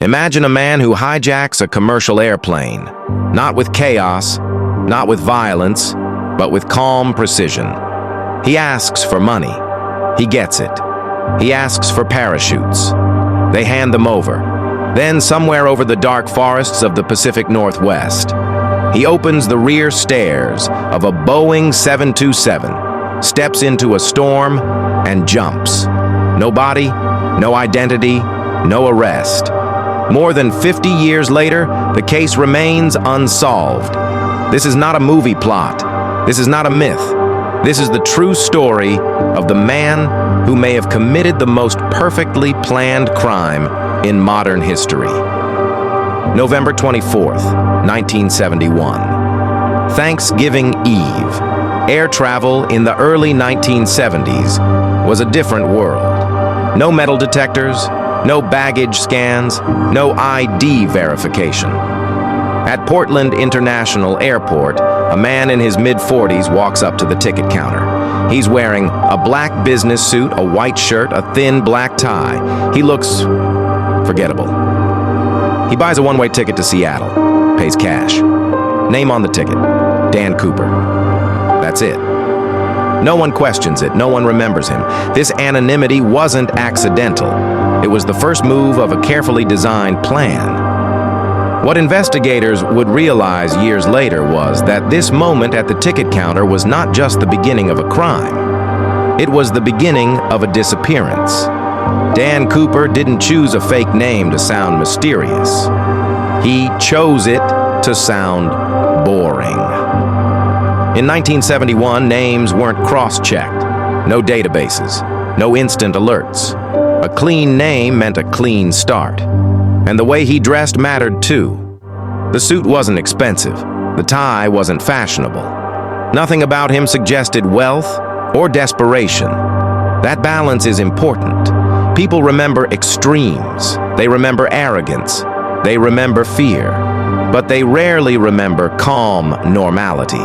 Imagine a man who hijacks a commercial airplane, not with chaos, not with violence, but with calm precision. He asks for money. He gets it. He asks for parachutes. They hand them over. Then, somewhere over the dark forests of the Pacific Northwest, he opens the rear stairs of a Boeing 727, steps into a storm, and jumps. No body, no identity, no arrest. More than 50 years later, the case remains unsolved. This is not a movie plot. This is not a myth. This is the true story of the man who may have committed the most perfectly planned crime in modern history. November 24th, 1971. Thanksgiving Eve. Air travel in the early 1970s was a different world. No metal detectors, no baggage scans, no ID verification. At Portland International Airport, a man in his mid-40s walks up to the ticket counter. He's wearing a black business suit, a white shirt, a thin black tie. He looks forgettable. He buys a one-way ticket to Seattle, pays cash. Name on the ticket, Dan Cooper. That's it. No one questions it, no one remembers him. This anonymity wasn't accidental. It was the first move of a carefully designed plan. What investigators would realize years later was that this moment at the ticket counter was not just the beginning of a crime. It was the beginning of a disappearance. Dan Cooper didn't choose a fake name to sound mysterious. He chose it to sound boring. In 1971, names weren't cross-checked. No databases, no instant alerts. A clean name meant a clean start. And the way he dressed mattered too. The suit wasn't expensive. The tie wasn't fashionable. Nothing about him suggested wealth or desperation. That balance is important. People remember extremes. They remember arrogance. They remember fear. But they rarely remember calm normality.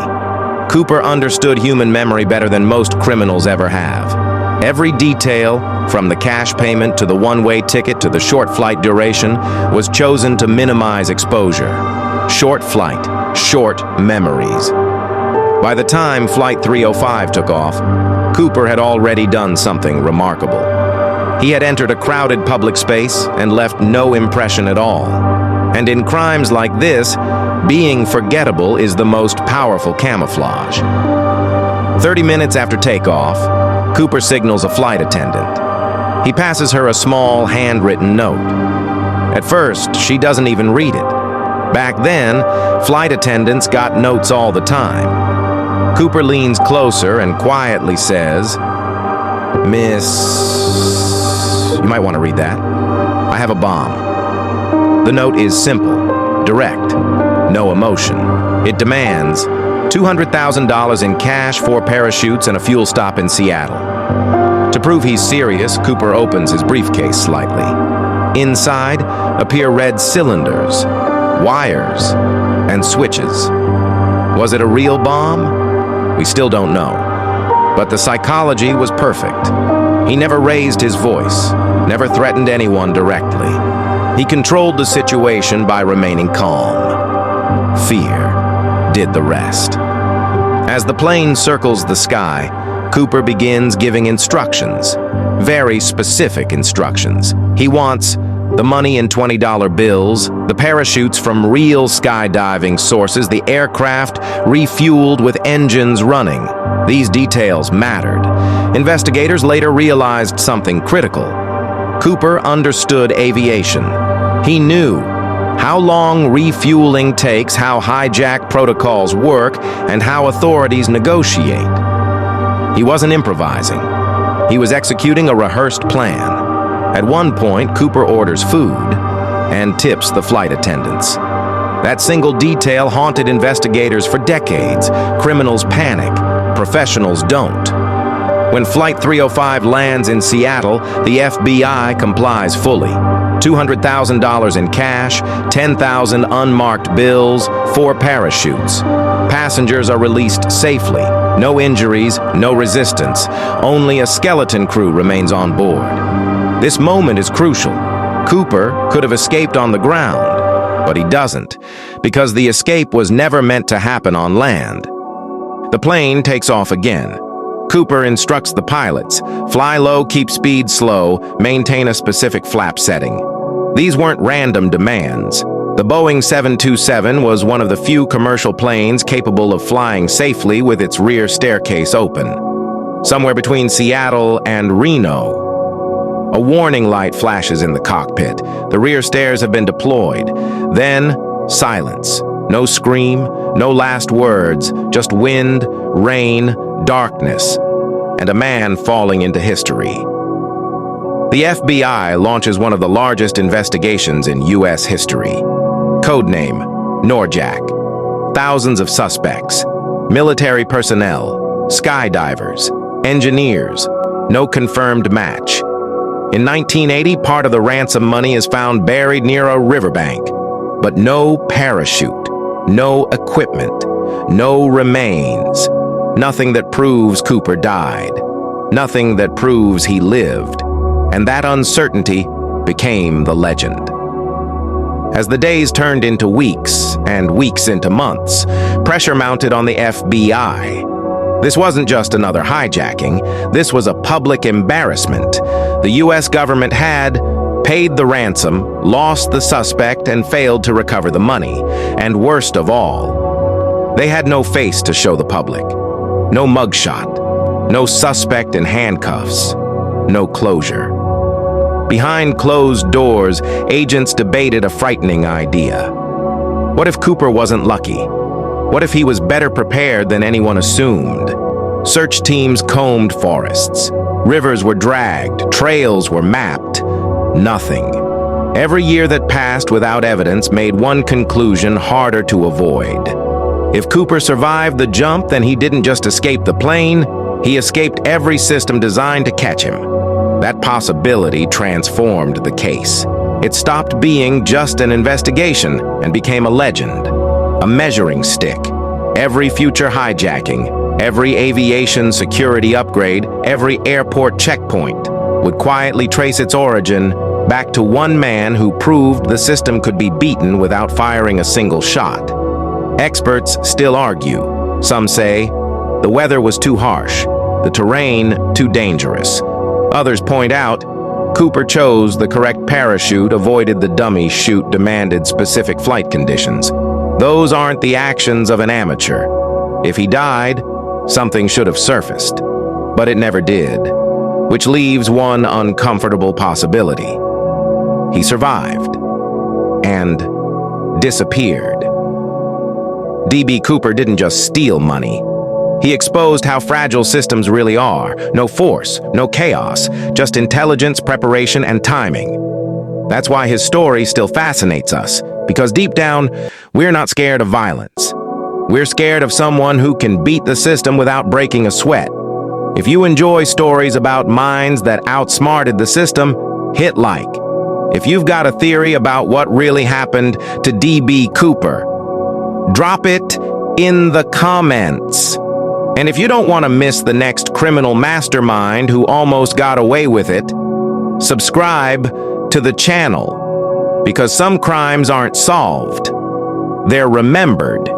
Cooper understood human memory better than most criminals ever have. Every detail, from the cash payment to the one-way ticket to the short flight duration, was chosen to minimize exposure. Short flight, short memories. By the time Flight 305 took off, Cooper had already done something remarkable. He had entered a crowded public space and left no impression at all. And in crimes like this, being forgettable is the most powerful camouflage. 30 minutes after takeoff, Cooper signals a flight attendant. He passes her a small, handwritten note. At first, she doesn't even read it. Back then, flight attendants got notes all the time. Cooper leans closer and quietly says, "Miss, you might want to read that. I have a bomb." The note is simple, direct, no emotion. It demands $200,000 in cash, 4 parachutes, and a fuel stop in Seattle. To prove he's serious, Cooper opens his briefcase slightly. Inside appear red cylinders, wires, and switches. Was it a real bomb? We still don't know. But the psychology was perfect. He never raised his voice, never threatened anyone directly. He controlled the situation by remaining calm. Fear did the rest. As the plane circles the sky, Cooper begins giving instructions, very specific instructions. He wants the money in $20 bills, the parachutes from real skydiving sources, the aircraft refueled with engines running. These details mattered. Investigators later realized something critical. Cooper understood aviation. He knew how long refueling takes, how hijack protocols work, and how authorities negotiate. He wasn't improvising. He was executing a rehearsed plan. At one point, Cooper orders food and tips the flight attendants. That single detail haunted investigators for decades. Criminals panic. Professionals don't. When Flight 305 lands in Seattle, the FBI complies fully. $200,000 in cash, 10,000 unmarked bills, 4 parachutes. Passengers are released safely. No injuries, no resistance. Only a skeleton crew remains on board. This moment is crucial. Cooper could have escaped on the ground, but he doesn't, because the escape was never meant to happen on land. The plane takes off again. Cooper instructs the pilots, fly low, keep speed slow, maintain a specific flap setting. These weren't random demands. The Boeing 727 was one of the few commercial planes capable of flying safely with its rear staircase open. Somewhere between Seattle and Reno, a warning light flashes in the cockpit. The rear stairs have been deployed. Then, silence. No scream, no last words, just wind, rain, darkness, and a man falling into history. The FBI launches one of the largest investigations in U.S. history. Codename, Norjack. Thousands of suspects, military personnel, skydivers, engineers, no confirmed match. In 1980, part of the ransom money is found buried near a riverbank, but no parachute, no equipment, no remains. Nothing that proves Cooper died. Nothing that proves he lived. And that uncertainty became the legend. As the days turned into weeks and weeks into months, pressure mounted on the FBI. This wasn't just another hijacking. This was a public embarrassment. The U.S. government had paid the ransom, lost the suspect, and failed to recover the money. And worst of all, they had no face to show the public. No mugshot, no suspect in handcuffs, no closure. Behind closed doors, agents debated a frightening idea. What if Cooper wasn't lucky? What if he was better prepared than anyone assumed? Search teams combed forests. Rivers were dragged, trails were mapped. Nothing. Every year that passed without evidence made one conclusion harder to avoid. If Cooper survived the jump, then he didn't just escape the plane, he escaped every system designed to catch him. That possibility transformed the case. It stopped being just an investigation and became a legend, a measuring stick. Every future hijacking, every aviation security upgrade, every airport checkpoint would quietly trace its origin back to one man who proved the system could be beaten without firing a single shot. Experts still argue. Some say the weather was too harsh, the terrain too dangerous. Others point out Cooper chose the correct parachute, avoided the dummy chute, demanded specific flight conditions. Those aren't the actions of an amateur. If he died, something should have surfaced, but it never did, which leaves one uncomfortable possibility. He survived and disappeared. D.B. Cooper didn't just steal money. He exposed how fragile systems really are. No force, no chaos, just intelligence, preparation, and timing. That's why his story still fascinates us, because deep down, we're not scared of violence. We're scared of someone who can beat the system without breaking a sweat. If you enjoy stories about minds that outsmarted the system, hit like. If you've got a theory about what really happened to D.B. Cooper, drop it in the comments. And if you don't want to miss the next criminal mastermind who almost got away with it, subscribe to the channel, because some crimes aren't solved, they're remembered.